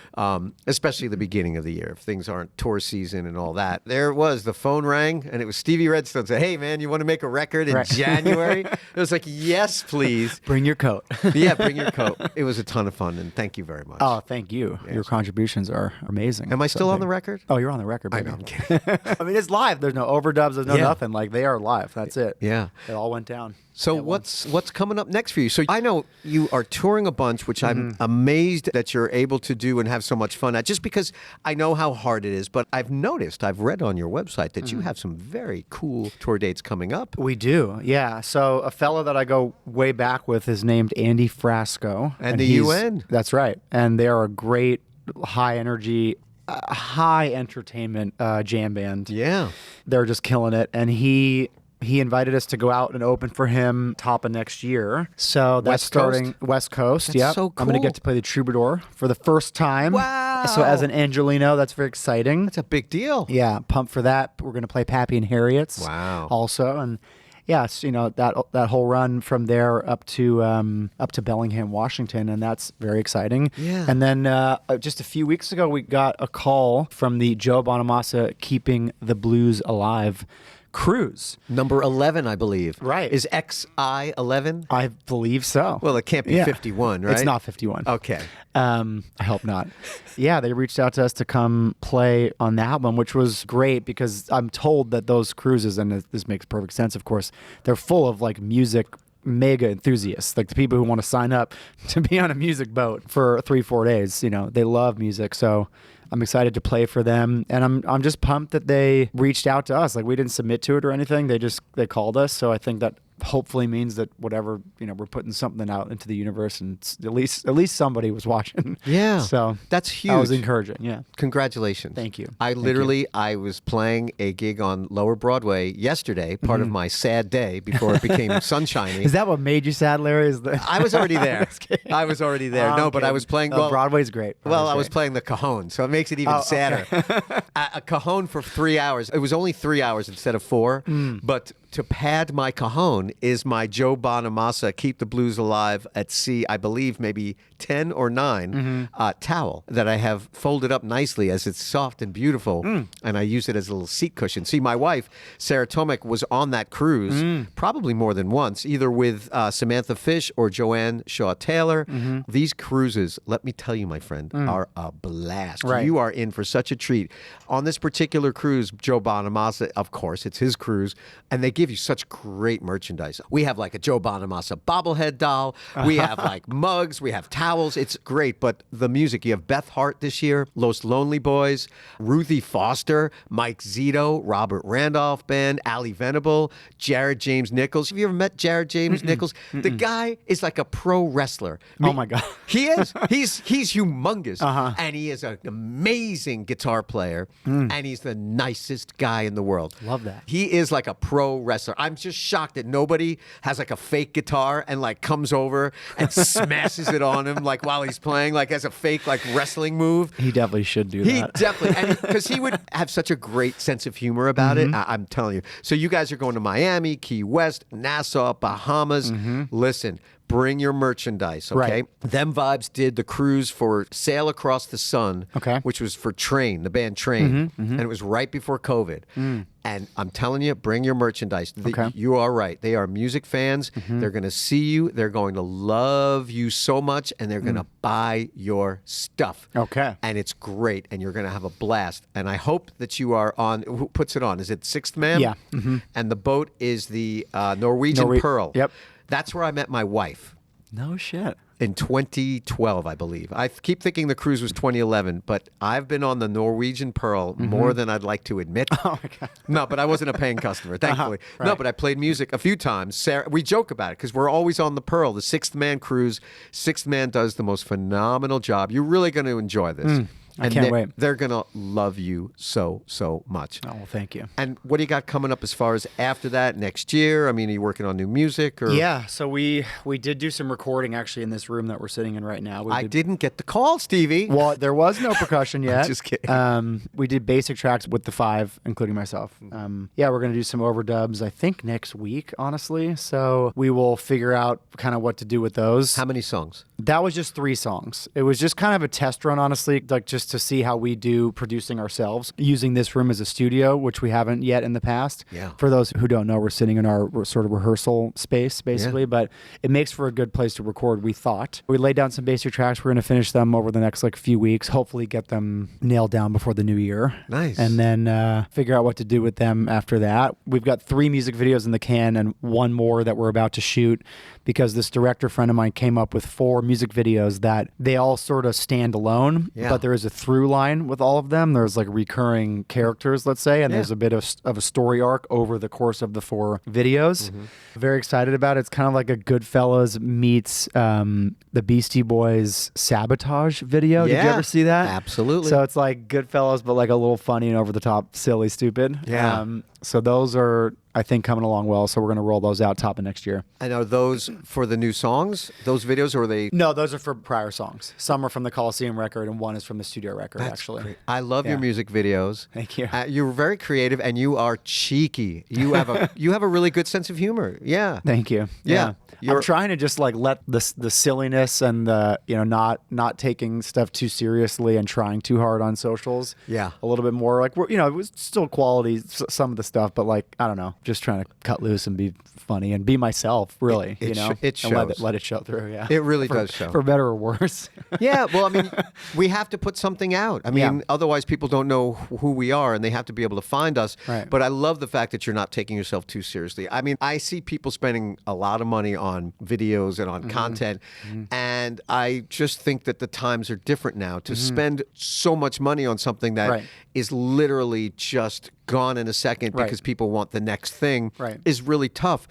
Especially the beginning of the year, if things aren't tour season and all that. There it was, the phone rang, and it was Stevie Redstone said, hey, man, you want to make a record in January? It was like, yes, please. Bring your coat. Yeah, bring your coat. It was a ton of fun, and thank you very much. Oh, thank you. Your contributions are amazing. Am I still on the record? Oh, you're on the record, baby. I know, I'm kidding. I mean, it's live. There's no overdubs. There's no nothing. Like, they are live. That's it. Yeah. It all went down. So what's coming up next for you? So I know you are touring a bunch, which I'm amazed that you're able to do and have so much fun at, just because I know how hard it is. But I've read on your website that you have some very cool tour dates coming up. We do, yeah. So a fellow that I go way back with is named Andy Frasco. And the UN. That's right. And they are a great high energy, high entertainment jam band. Yeah. They're just killing it. And he invited us to go out and open for him top of next year. So that's starting West Coast. Yeah, so cool. I'm going to get to play the Troubadour for the first time. Wow. So as an Angelino, that's very exciting. That's a big deal. Yeah, pumped for that. We're going to play Pappy and Harriet's. Wow. Also, and yes, that whole run from there up to Bellingham, Washington, and that's very exciting. Yeah. And then just a few weeks ago, we got a call from the Joe Bonamassa Keeping the Blues Alive cruise. Number 11, I believe. Right. Is XI 11? I believe so. Well, it can't be 51, right? It's not 51. Okay. I hope not. Yeah, they reached out to us to come play on the album, which was great because I'm told that those cruises, and this makes perfect sense, of course, they're full of like music mega enthusiasts, like the people who want to sign up to be on a music boat for 3-4 days. They love music. So I'm excited to play for them, and I'm just pumped that they reached out to us. Like, we didn't submit to it or anything. They called us. So I think that hopefully means that whatever, we're putting something out into the universe, and at least somebody was watching. Yeah. So that's huge. That was encouraging. Yeah. Congratulations. Thank you. I was playing a gig on Lower Broadway yesterday, part of my sad day before it became sunshiny. Is that what made you sad, Larry? I was already there. I was already there. No, but I was playing. Broadway's great. I was playing the Cajon, so it makes it even sadder. Okay. A Cajon for 3 hours. It was only 3 hours instead of 4, but to pad my Cajon is my Joe Bonamassa Keep the Blues Alive at Sea, I believe maybe 10 or 9 towel that I have folded up nicely as it's soft and beautiful, and I use it as a little seat cushion. See, my wife, Sarah Tomek, was on that cruise probably more than once, either with Samantha Fish or Joanne Shaw Taylor. These cruises, let me tell you, my friend, are a blast. Right. You are in for such a treat. On this particular cruise, Joe Bonamassa, of course, it's his cruise, and they give you such great merchandise. We have like a Joe Bonamassa bobblehead doll. We have like mugs. We have towels. It's great. But the music, you have Beth Hart this year, Los Lonely Boys, Ruthie Foster, Mike Zito, Robert Randolph Band, Ali Venable, Jared James Nichols. Have you ever met Jared James Nichols? The guy is like a pro wrestler. Oh my God. He is. He's humongous. And he is an amazing guitar player. And he's the nicest guy in the world. Love that. He is like a pro wrestler. I'm just shocked that nobody has like a fake guitar and like comes over and smashes it on him like while he's playing, like as a fake like wrestling move. He definitely should do He that. definitely, because he would have such a great sense of humor about it. I'm telling you. So you guys are going to Miami, Key West, Nassau, Bahamas. Listen, bring your merchandise, okay? Right. Them Vibes did the cruise for Sail Across the Sun, which was for Train, the band Train, and it was right before COVID. And I'm telling you, bring your merchandise. You are right. They are music fans. They're going to see you. They're going to love you so much, and they're going to buy your stuff. Okay. And it's great, and you're going to have a blast. And I hope that you are on, who puts it on? Is it Sixth Man? Yeah. And the boat is the Norwegian Pearl. Yep. That's where I met my wife. No shit. In 2012, I believe. I keep thinking the cruise was 2011, but I've been on the Norwegian Pearl more than I'd like to admit. Oh my God. No, but I wasn't a paying customer, thankfully. No, but I played music a few times. Sarah, we joke about it because we're always on the Pearl, the Sixth Man cruise. Sixth Man does the most phenomenal job. You're really going to enjoy this. I can't wait. They're going to love you so much. Oh, well, thank you. And what do you got coming up as far as after that, next year? I mean, are you working on new music? Or? Yeah, so we did do some recording actually in this room that we're sitting in right now. I didn't get the call, Stevie. Well, there was no percussion yet. Just kidding. We did basic tracks with the 5, including myself. Yeah, we're going to do some overdubs, I think, next week, honestly. So we will figure out kind of what to do with those. How many songs? That was just 3 songs. It was just kind of a test run, honestly, like just to see how we do producing ourselves, using this room as a studio, which we haven't yet in the past. Yeah. For those who don't know, we're sitting in our sort of rehearsal space, basically, but it makes for a good place to record, we thought. We laid down some basic tracks. We're going to finish them over the next few weeks, hopefully get them nailed down before the new year. Nice. And then figure out what to do with them after that. We've got 3 music videos in the can and 1 more that we're about to shoot, because this director friend of mine came up with 4 music videos that they all sort of stand alone, but there is a through line with all of them. There's recurring characters, let's say, and there's a bit of a story arc over the course of the 4 videos. Very excited about it. It's kind of like a Goodfellas meets the Beastie Boys Sabotage video. Did you ever see that? Absolutely. So it's like Goodfellas, but a little funny and over the top, silly, stupid. Yeah. So those are, I think, coming along well. So we're going to roll those out top of next year. And are those for the new songs, those videos, or are they? No, those are for prior songs. Some are from the Coliseum record and 1 is from the studio record, actually. Great. I love your music videos. Thank you. You're very creative and you are cheeky. You have a really good sense of humor. Yeah. Thank you. Yeah. I'm trying to just let the silliness and the not taking stuff too seriously and trying too hard on socials. Yeah. A little bit more it was still quality, some of the stuff, but I don't know, just trying to cut loose and be funny and be myself, really. It shows. And let it show through. Yeah. It really does show. For better or worse. Yeah. Well, I mean, we have to put something out. I mean, otherwise people don't know who we are and they have to be able to find us. Right. But I love the fact that you're not taking yourself too seriously. I mean, I see people spending a lot of money on videos and on content, and I just think that the times are different now to spend so much money on something that is literally just gone in a second because people want the next thing is really tough.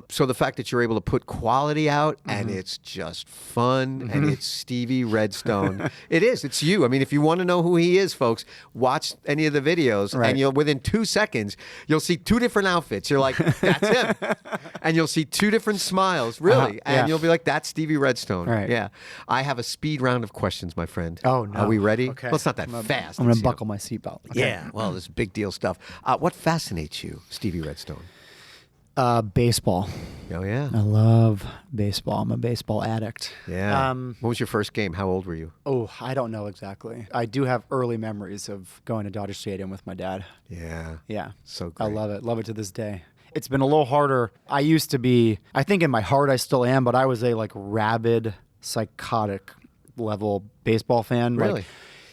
So the fact that you're able to put quality out and it's just fun and it's Stevie Redstone. It's you. I mean, if you want to know who he is, folks, watch any of the videos and within 2 seconds, you'll see 2 different outfits. You're like, that's him. And you'll see 2 different smiles, really. And you'll be like, that's Stevie Redstone. Yeah. I have a speed round of questions, my friend. Oh, no. Are we ready? Okay. Well, it's not that fast. I'm going to buckle my seatbelt. Okay. Yeah. Well, this is big deal stuff. What fascinates you, Stevie Redstone? Baseball. Oh, yeah. I love baseball. I'm a baseball addict. Yeah. What was your first game? How old were you? Oh, I don't know exactly. I do have early memories of going to Dodger Stadium with my dad. Yeah. Yeah. So great. I love it. Love it to this day. It's been a little harder. I used to be, I think in my heart I still am, but I was a rabid, psychotic level baseball fan. Really?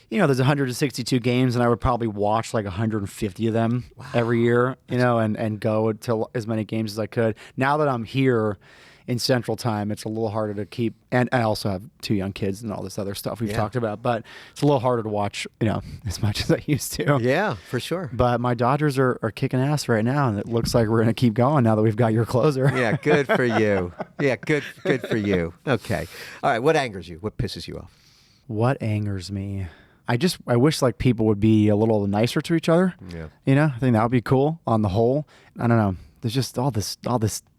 There's 162 games, and I would probably watch 150 of them every year, and go to as many games as I could. Now that I'm here in Central Time, it's a little harder to keep, and I also have 2 young kids and all this other stuff we've talked about, but it's a little harder to watch, as much as I used to. Yeah, for sure. But my Dodgers are kicking ass right now, and it looks like we're going to keep going now that we've got your closer. Yeah, good for you. Yeah, good for you. Okay. All right, what angers you? What pisses you off? What angers me? I wish people would be a little nicer to each other. Yeah. I think that would be cool on the whole. I don't know. There's just all this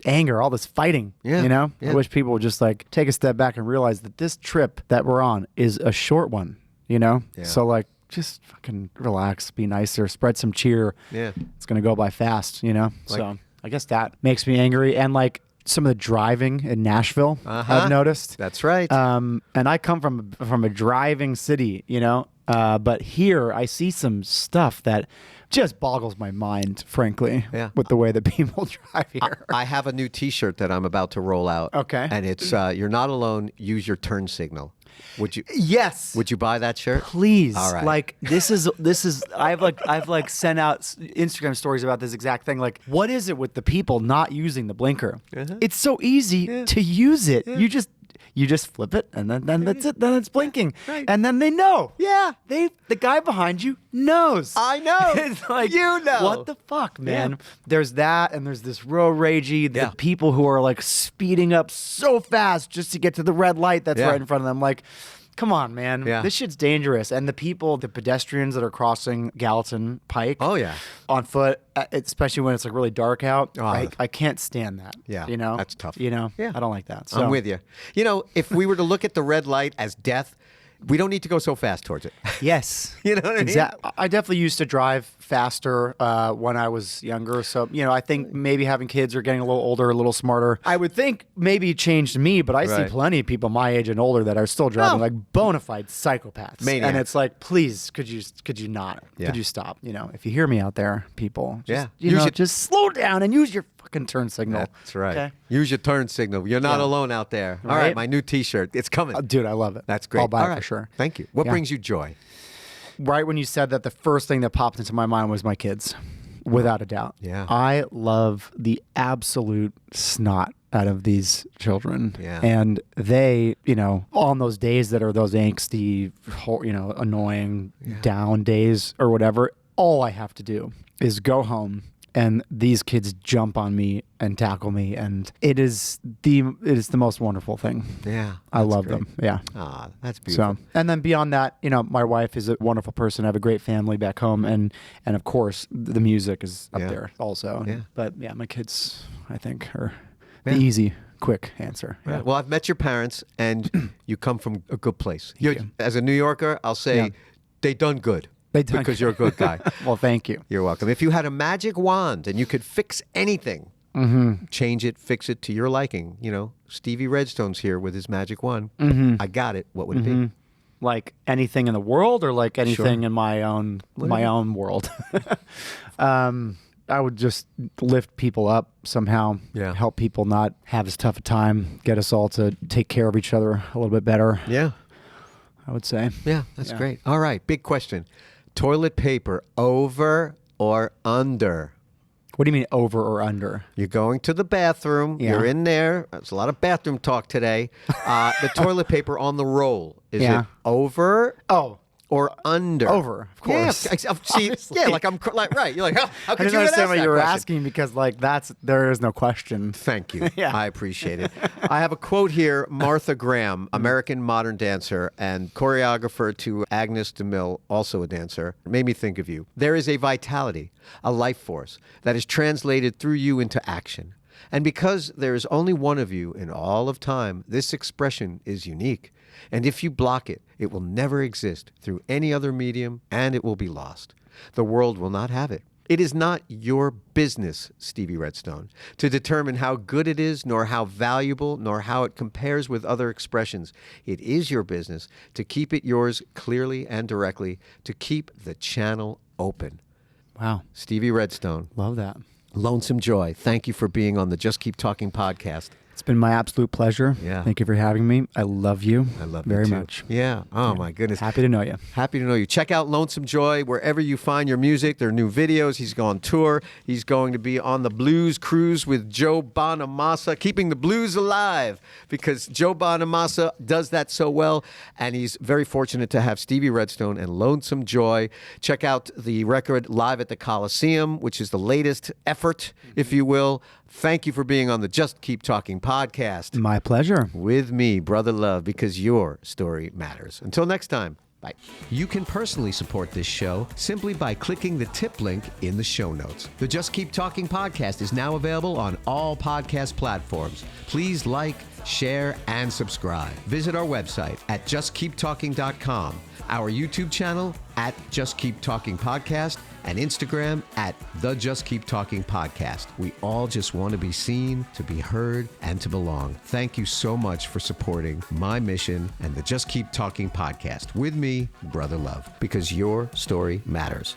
anger, all this fighting. Yeah. I wish people would just take a step back and realize that this trip that we're on is a short one. Yeah. So just fucking relax, be nicer, spread some cheer. Yeah. It's gonna go by fast. So I guess that makes me angry, and some of the driving in Nashville, I've noticed. That's right. And I come from a driving city, but here I see some stuff that just boggles my mind, frankly, with the way that people drive here. I have a new T-shirt that I'm about to roll out. Okay. And it's "You're not alone. Use your turn signal." Would you? Yes. Would you buy that shirt? Please. All right. This is. I've sent out Instagram stories about this exact thing. What is it with the people not using the blinker? It's so easy to use it. You just flip it, and then that's it. Then it's blinking, and then they know. Yeah, the guy behind you knows. I know. It's you know. What the fuck, man? Yeah. There's that, and there's this road ragey. The people who are speeding up so fast just to get to the red light that's right in front of them. Come on, man. Yeah. This shit's dangerous. And the pedestrians that are crossing Gallatin Pike on foot, especially when it's like really dark out, I can't stand that. Yeah, you know? that's tough. You know? Yeah. I don't like that. So. I'm with you. You know, if we were to look at the red light as death, we don't need to go so fast towards it. Yes. You know what I mean? I definitely used to drive faster when I was younger. So, you know, I think maybe having kids or getting a little older, a little smarter, I would think maybe it changed me, but I see plenty of people my age and older that are still driving like bona fide psychopaths. Maniacs. And it's like, please, could you not? Yeah. Could you stop? You know, if you hear me out there, people, just, Yeah. just slow down and use your fucking turn signal. That's right. Okay? Use your turn signal. You're not alone out there. All right, my new T-shirt. It's coming. Dude, I love it. That's great. I'll buy it for sure. Thank you. What brings you joy? Right when you said that, the first thing that popped into my mind was my kids, without a doubt. Yeah. I love the absolute snot out of these children. Yeah. And they, you know, on those days that are those angsty, you know, annoying down days or whatever, all I have to do is go home and these kids jump on me and tackle me, and it is the most wonderful thing. Yeah. I love them. Yeah. Ah, that's beautiful. So, and then beyond that, you know, my wife is a wonderful person. I have a great family back home, and of course, the music is up there also. Yeah. But yeah, my kids, I think, are the easy, quick answer. Yeah. Well, I've met your parents, and you come from a good place. As a New Yorker, I'll say they done good. Because you're a good guy. Well, thank you. You're welcome. If you had a magic wand and you could fix anything, change it, fix it to your liking, you know, Stevie Redstone's here with his magic wand. I got it. What would it be? Like anything in the world, or like anything in my own world? I would just lift people up somehow, help people not have as tough a time, get us all to take care of each other a little bit better. Yeah. I would say. Yeah, that's great. All right, big question. Toilet paper, over or under? What do you mean over or under? You're going to the bathroom. Yeah. You're in there. There's a lot of bathroom talk today. The toilet paper on the roll. Is it over? Or under? Over, of course. Yeah, see, like I'm right. You're like, how could you understand what you were question? asking, because like there is no question. Thank you. I appreciate it. I have a quote here. Martha Graham, American modern dancer and choreographer to Agnes DeMille, also a dancer, made me think of you. There is a vitality, a life force that is translated through you into action. And because there is only one of you in all of time, this expression is unique. And if you block it, it will never exist through any other medium, and it will be lost. The world will not have it. It is not your business, Stevie Redstone, to determine how good it is, nor how valuable, nor how it compares with other expressions. It is your business to keep it yours clearly and directly, to keep the channel open. Wow. Stevie Redstone. Love that. Lonesome Joy, thank you for being on the Just Keep Talking podcast. It's been my absolute pleasure. Yeah. Thank you for having me. I love you. I love you very too. much. Yeah. Oh, my goodness. Happy to know you. Happy to know you. Check out Lonesome Joy wherever you find your music. There are new videos. He's on tour. He's going to be on the Blues Cruise with Joe Bonamassa, keeping the blues alive, because Joe Bonamassa does that so well. And he's very fortunate to have Stevie Redstone and Lonesome Joy. Check out the record live at the Coliseum, which is the latest effort, if you will. Thank you for being on the Just Keep Talking podcast. My pleasure. With me, Brother Love, because your story matters. Until next time, bye. You can personally support this show simply by clicking the tip link in the show notes. The Just Keep Talking podcast is now available on all podcast platforms. Please like, share, and subscribe. Visit our website at justkeeptalking.com, our YouTube channel at Just Keep Talking Podcast, and Instagram at The Just Keep Talking Podcast. We all just want to be seen, to be heard, and to belong. Thank you so much for supporting my mission and the Just Keep Talking Podcast with me, Brother Love, because your story matters.